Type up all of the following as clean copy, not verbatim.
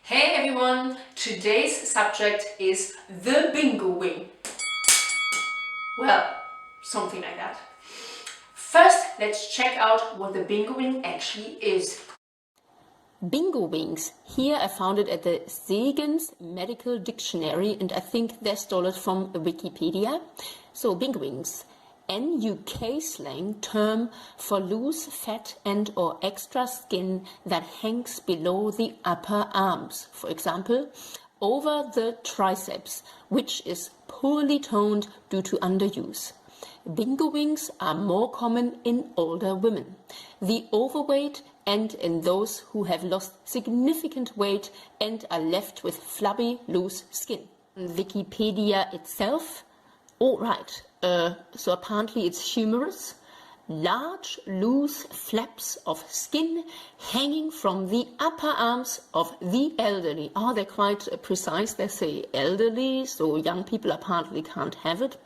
Hey everyone! Today's subject is the bingo wing. Well, something like that. First, let's check out what the bingo wing actually is. Bingo wings. Here I found it at the Segens Medical Dictionary, and I think they stole it from Wikipedia. So bingo wings. NUK slang term for loose fat and or extra skin that hangs below the upper arms. For example, over the triceps, which is poorly toned due to underuse. Bingo wings are more common in older women, the overweight, and in those who have lost significant weight and are left with flabby, loose skin. Wikipedia itself. All right, so apparently it's humorous. Large, loose flaps of skin hanging from the upper arms of the elderly. Oh, they're quite precise. They say elderly, so young people apparently can't have it.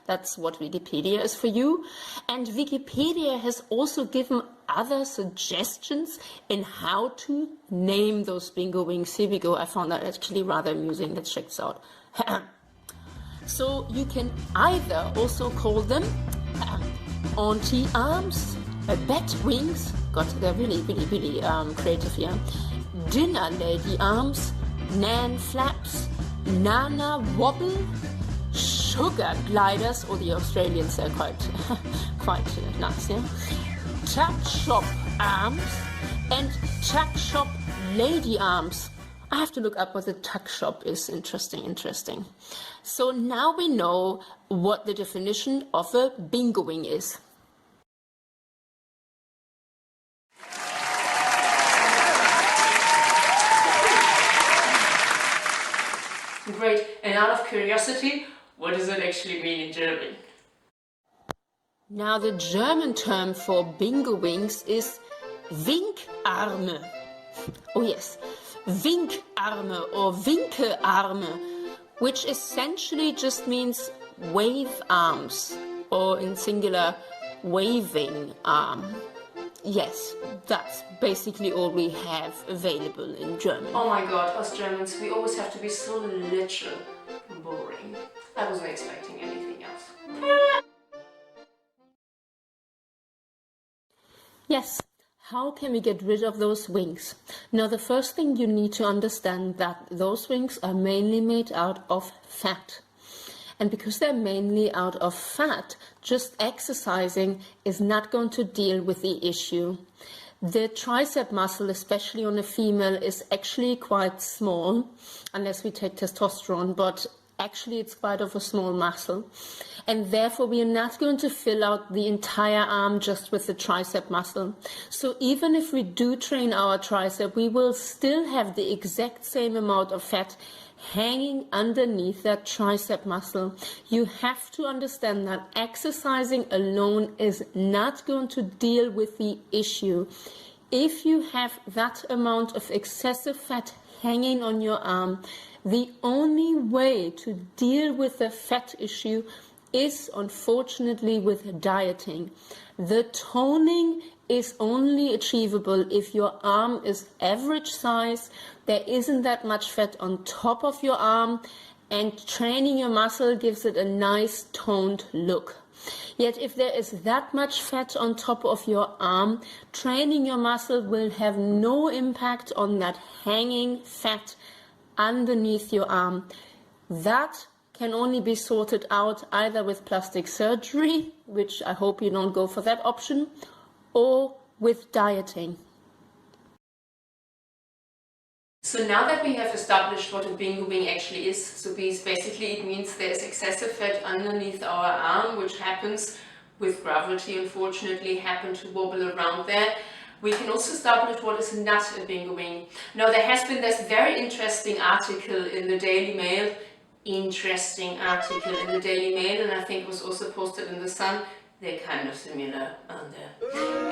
That's what Wikipedia is for you. And Wikipedia has also given other suggestions in how to name those bingo wings. Here we go. I found that actually rather amusing. Let's check this out. So you can either also call them auntie arms, bat wings, God, they're really creative here, dinner lady arms, nan flaps, nana wobble, sugar gliders, or the Australians are quite nice, yeah? Tuck shop arms and tuck shop lady arms. I have to look up what the tuck shop is. Interesting. So now we know what the definition of a bingo wing is. Great, and out of curiosity, what does it actually mean in German? Now the German term for bingo wings is Winkarme. Oh yes, Winkarme or Winkearme, which essentially just means wave arms, or in singular, waving arm. Yes, that's basically all we have available in German. Oh my god, us Germans, we always have to be so literal. Boring. I wasn't expecting anything else. Yes. How can we get rid of those wings? Now, the first thing you need to understand that those wings are mainly made out of fat. And because they're mainly out of fat, just exercising is not going to deal with the issue. The tricep muscle, especially on a female, is actually quite small, unless we take testosterone, but actually it's quite of a small muscle. And therefore we are not going to fill out the entire arm just with the tricep muscle. So even if we do train our tricep, we will still have the exact same amount of fat hanging underneath that tricep muscle. You have to understand that exercising alone is not going to deal with the issue. If you have that amount of excessive fat hanging on your arm, the only way to deal with the fat issue is unfortunately with dieting. The toning is only achievable if your arm is average size, there isn't that much fat on top of your arm, and training your muscle gives it a nice toned look. Yet if there is that much fat on top of your arm, training your muscle will have no impact on that hanging fat underneath your arm. That can only be sorted out either with plastic surgery, which I hope you don't go for that option, or with dieting. So now that we have established what a bingo wing actually is, so basically it means there's excessive fat underneath our arm, which happens with gravity, unfortunately, happen to wobble around there. We can also establish what is not a bingo wing. Now there has been this very interesting article in the Daily Mail, and I think it was also posted in the Sun. They're kind of similar, aren't they?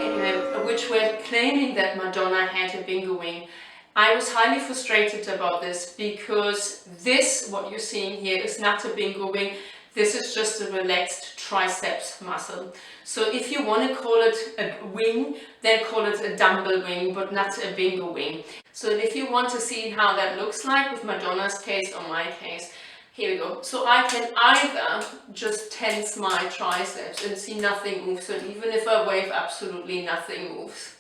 Anyway, which were claiming that Madonna had a bingo wing. I was highly frustrated about this because this, what you're seeing here, is not a bingo wing. This is just a relaxed triceps muscle. So if you want to call it a wing, then call it a dumbbell wing, but not a bingo wing. So if you want to see how that looks like with Madonna's case or my case, here we go. So I can either just tense my triceps and see nothing moves, and even if I wave, absolutely nothing moves.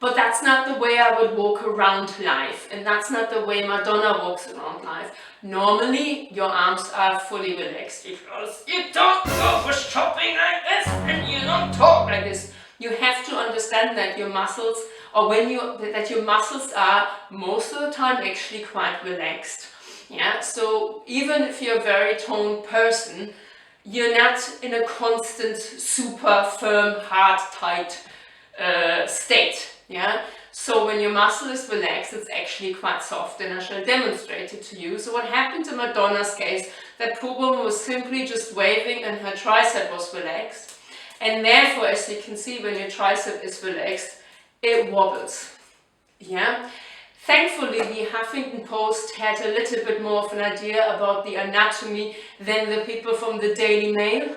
But that's not the way I would walk around life, and that's not the way Madonna walks around life. Normally, your arms are fully relaxed because you don't go for shopping like this and you don't talk like this. You have to understand that your muscles, or that your muscles are most of the time actually quite relaxed. Yeah, so even if you're a very toned person, you're not in a constant, super firm, hard, tight state. Yeah, so when your muscle is relaxed, it's actually quite soft, and I shall demonstrate it to you. So what happened in Madonna's case, that poor woman was simply just waving and her tricep was relaxed, and therefore, as you can see, when your tricep is relaxed, it wobbles. Yeah. Thankfully, the Huffington Post had a little bit more of an idea about the anatomy than the people from the Daily Mail.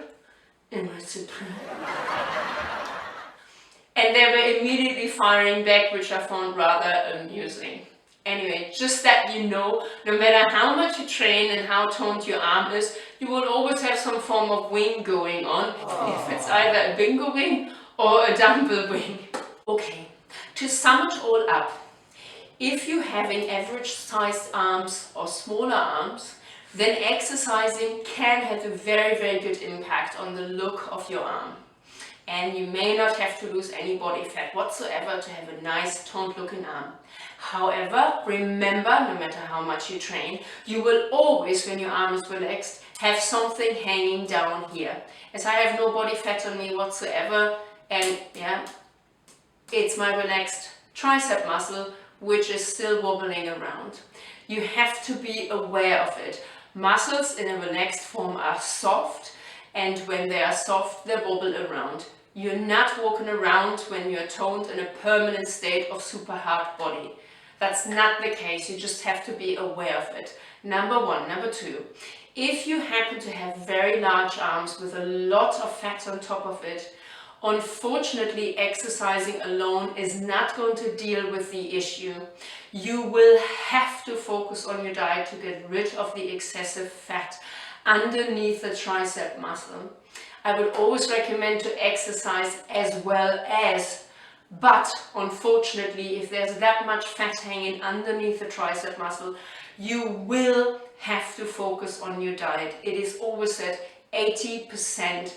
And they were immediately firing back, which I found rather amusing. Anyway, just that you know, no matter how much you train and how toned your arm is, you will always have some form of wing going on, if it's either a bingo wing or a dumbbell wing. Okay, to sum it all up, if you're having average sized arms or smaller arms, then exercising can have a very, very good impact on the look of your arm. And you may not have to lose any body fat whatsoever to have a nice toned looking arm. However, remember, no matter how much you train, you will always, when your arm is relaxed, have something hanging down here. As I have no body fat on me whatsoever, and yeah, it's my relaxed tricep muscle which is still wobbling around. You have to be aware of it. Muscles in a relaxed form are soft, and when they are soft, they wobble around. You're not walking around when you're toned in a permanent state of super hard body. That's not the case. You just have to be aware of it. Number one. Number two, if you happen to have very large arms with a lot of fat on top of it, unfortunately, exercising alone is not going to deal with the issue. You will have to focus on your diet to get rid of the excessive fat underneath the tricep muscle. I would always recommend to exercise as well as, but unfortunately, if there's that much fat hanging underneath the tricep muscle, you will have to focus on your diet. It is always said 80%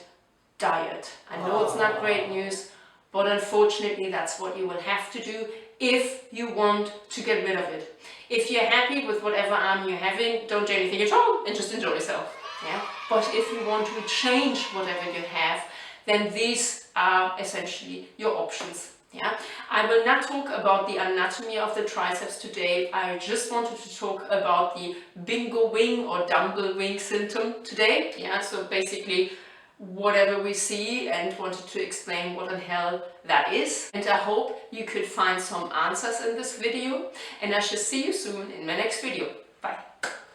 diet. I know it's not great news, but unfortunately that's what you will have to do if you want to get rid of it. If you're happy with whatever arm you're having, don't do anything at all and just enjoy yourself. Yeah? But if you want to change whatever you have, then these are essentially your options. Yeah? I will not talk about the anatomy of the triceps today. I just wanted to talk about the bingo wing or dumbbell wing symptom today. Yeah? So basically whatever we see, and wanted to explain what the hell that is. And I hope you could find some answers in this video, and I shall see you soon in my next video. Bye.